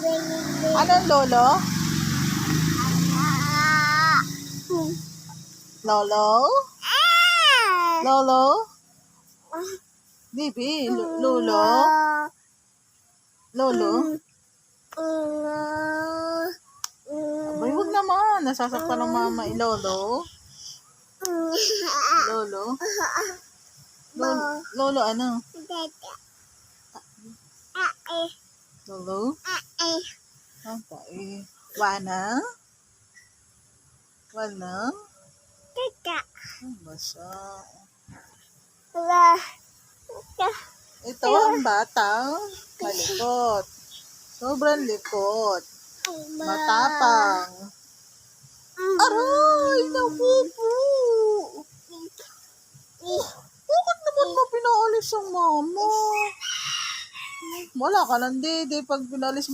Anong lolo? Lolo? Lolo? Bibi, lolo? Lolo? Abay, huwag naman. Nasasaktan ng mama lolo. Lolo? Lolo ano? Lolo? Okay. Wana? Wana? Basa. Ito ang batang malikot. Sobrang likot. Matapang. Aray! Naku po! Bakit naman mo pinaalis ang mama? Wala ka lang, dede, pag pinalis mo